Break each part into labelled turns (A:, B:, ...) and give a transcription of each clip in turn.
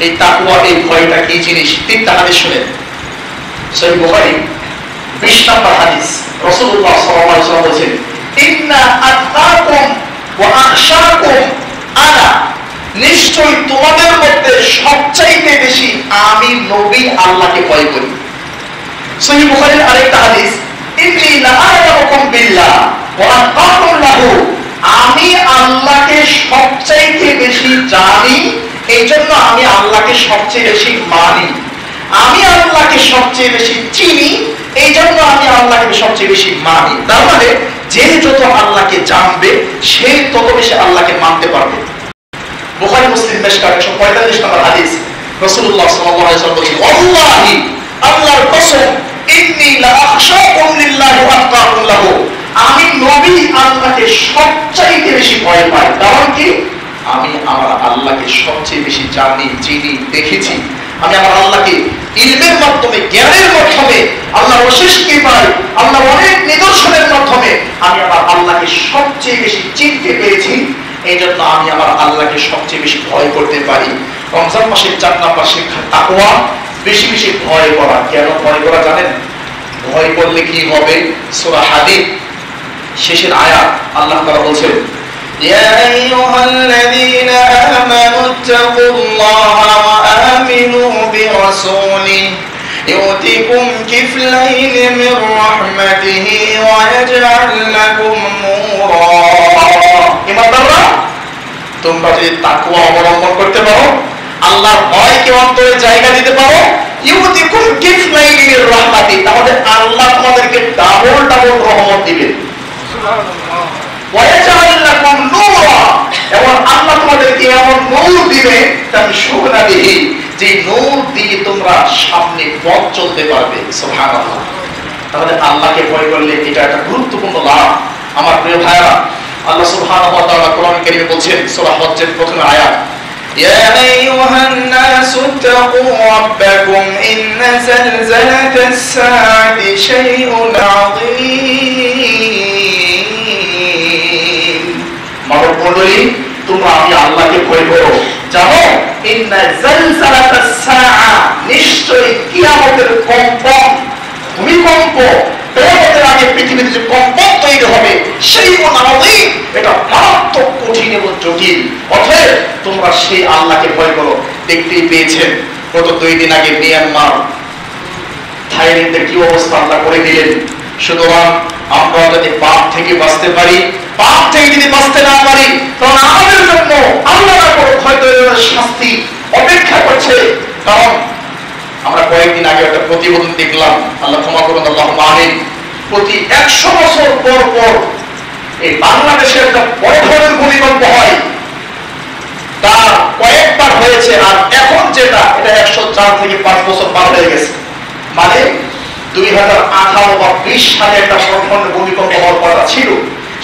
A: এই তাকওয়া, এই ভয়টা কি জিনিস? তিনটা হাদিস শুনেন। সহিহ বুখারী 20 নম্বর হাদিস, রাসূলুল্লাহ সাল্লাল্লাহু আলাইহি ওয়াসাল্লাম বলেছেন, ইন্না আতকাকুম ওয়া আখশাকুম আনা, নিশ্চয়ই তোমাদের মধ্যে সবচাইতে বেশি আমি নবী আল্লাহকে ভয় করি। সহিহ বুখারীর আরেকটা হাদিস, ইন্নী লা আ'লামুকুম বিল্লাহ ওয়া আতকাকুম লাহু, আমি আল্লাহকে সবচাইতে বেশি জানি, এইজন্য আমি আল্লাহকে সবচেয়ে বেশি মানি। আমি আল্লাহকে সবচেয়ে বেশি চিনি, এই জন্য আমি আল্লাহকে সবচেয়ে বেশি মানি। তার মানে যে যত আল্লাহকে জানবে সে তত বেশি আল্লাহকে মানতে পারবে। বুখারী মুসলিম মিশকাত 145 নম্বর হাদিস, রাসূলুল্লাহ সাল্লাল্লাহু আলাইহি ওয়াসাল্লাম বলেন, ওয়াল্লাহি, আল্লাহর কসম, ইন্নী লা আখশাকুম লিল্লাহি ওয়া আতকাকুম লাহু, আমি নবী আল্লাহকে সবচাইতে বেশি ভয় পাই। কারণ কি? আমি আমার আল্লাহকে সবচেয়ে বেশি জানি, চিনি, দেখেছি। আমি আমার আল্লাহকে ইলমের মাধ্যমে, জ্ঞানের মাধ্যমে, আল্লাহর অশেষ কৃপায়, আল্লাহর অনেক নিদর্শনের মাধ্যমে আমি আমার আল্লাহকে সবচেয়ে বেশি চিনতে পেরেছি। এই জন্য আমি আমার আল্লাহকে সবচেয়ে বেশি ভয় করতে পারি। রমজান মাসের 4 নম্বর শিক্ষা তাকওয়া, বেশি বেশি ভয় করা। কেন ভয় করা জানেন? ভয় করলে কি হবে? সূরা হাদীদ শেষের আয়াত আল্লাহ তাআলা বলছেন, ইয়া আইয়ুহাল্লাযীনা আমানু তাকুল্লাহা ওয়া আমিনু বিরাসূলিহি ইউতিকুম কিফলাইন মির রাহমাতিহি ওয়া ইয়াজআল লাকুম নূরা। ইমানদাররা, তোমরা যদি তাকওয়া অবলম্বন করতে পারো, আল্লাহর ভয়কে অন্তরে জায়গা দিতে পারো, ইউতিকুম কিফলাইন মির রাহমাতি, তাহলে আল্লাহ তোমাদেরকে ডাবল ডাবল রহমত দিবেন। সুবহানাল্লাহ। ওয়া ইয়াজআল লাকুম নূরা, এবং আল্লাহ তোমাদেরকে এমন নূর দিবে, তামশুনা বিহি, যে নূর দিয়ে তোমরা সামনে পথ চলতে পারবে। সুবহানাল্লাহ। তাহলে আল্লাহকে ভয় করলে এটা একটা গুরুত্বপূর্ণ লাভ। আমার প্রিয় ভাইরা, আল্লাহ সুবহানাহু ওয়া তাআলা কোরআন কারীমে বলছেন, সূরা হজ্জের প্রথম আয়াত, ইয়া আইয়ুহান নাসু তাকু রাব্বাকুম ইন্না জালজালাতাস সাআতি শাইউন আযীম। মানব মণ্ডলী, তোমরা আমি আল্লাহকে ভয় করো। জানো, ইন্না জালজালাতাস সাআ, নিশ্চয়ই কিয়ামতের কম্পন, ভূমিকম্প, কিয়ামতের আগে পৃথিবীতে যে কম্পন তৈরি হবে, সেই আযীম, এটা মারাত্মক কঠিন এবং জটিল। অতএব তোমরা সেই আল্লাহকে ভয় করো। দেখতেই পেয়েছেন গত 2 দিন আগে মিয়ানমার, থাইল্যান্ডের কি অবস্থা আল্লাহ করে দিলেন। সুতরাং আমরা যদি পাপ থেকে বাঁচতে পারি, পাপ থেকে যদি বাঁচতে না পারি, তাহলে আমাদের জন্য আল্লাহ হয়তো শাস্তি অপেক্ষা করছে। কারণ আমরা কয়েকদিন আগে একটা প্রতিবেদন দেখলাম, আল্লাহ ক্ষমা করুন, আল্লাহুম্মা আমিন, প্রতি 100 বছর পর পর এই বাংলাদেশের একটা বড় ধরনের ভূমিকম্প হয়। তার কয়েকবার হয়েছে, আর এখন যেটা, এটা 104 থেকে 5 বছর পার হয়ে গেছে। মানে 2018 বা 20 সালে একটা বড় ধরনের ভূমিকম্প হওয়ার কথা ছিল,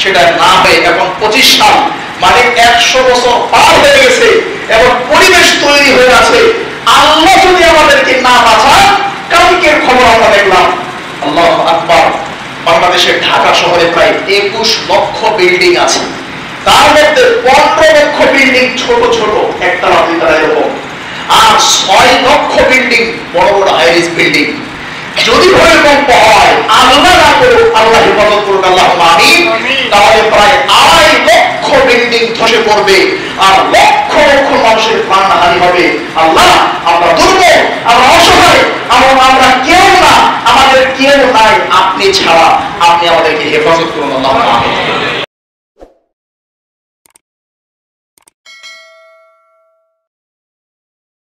A: সেটা না হয়ে এখন 25 সাল, মানে 100 বছর পার হয়ে গেছে এবং পরিবেশ তৈরি হয়ে আছে। আল্লাহ যদি আমাদেরকে না বাঁচান, কালকের খবর আমরা দেখলাম, আল্লাহু আকবার, বাংলাদেশের ঢাকা শহরে প্রায় 21 লক্ষ বিল্ডিং আছে। তার মধ্যে 15 লক্ষ বিল্ডিং ছোট ছোট, একতলা দুইতলা এরকম, আর 6 লক্ষ বিল্ডিং বড় বড় হাইরাইজ বিল্ডিং। যদি ভূমিকম্প হয়, আল্লাহ না করুক, আল্লাহ হেফাজত করুক, আল্লাহুম্মা আমিন, তাহলে প্রায় 2.5 লক্ষ বিল্ডিং ধসে পড়বে আর লক্ষ লক্ষ মানুষের প্রাণহানি হবে। আল্লাহ, আমরা দুর্বল, আমরা অসহায়, আমরা কেউ না, আমাদের কেউ নাই আপনি ছাড়া, আপনি আমাদেরকে হেফাজত করুন, আল্লাহুম্মা আমিন।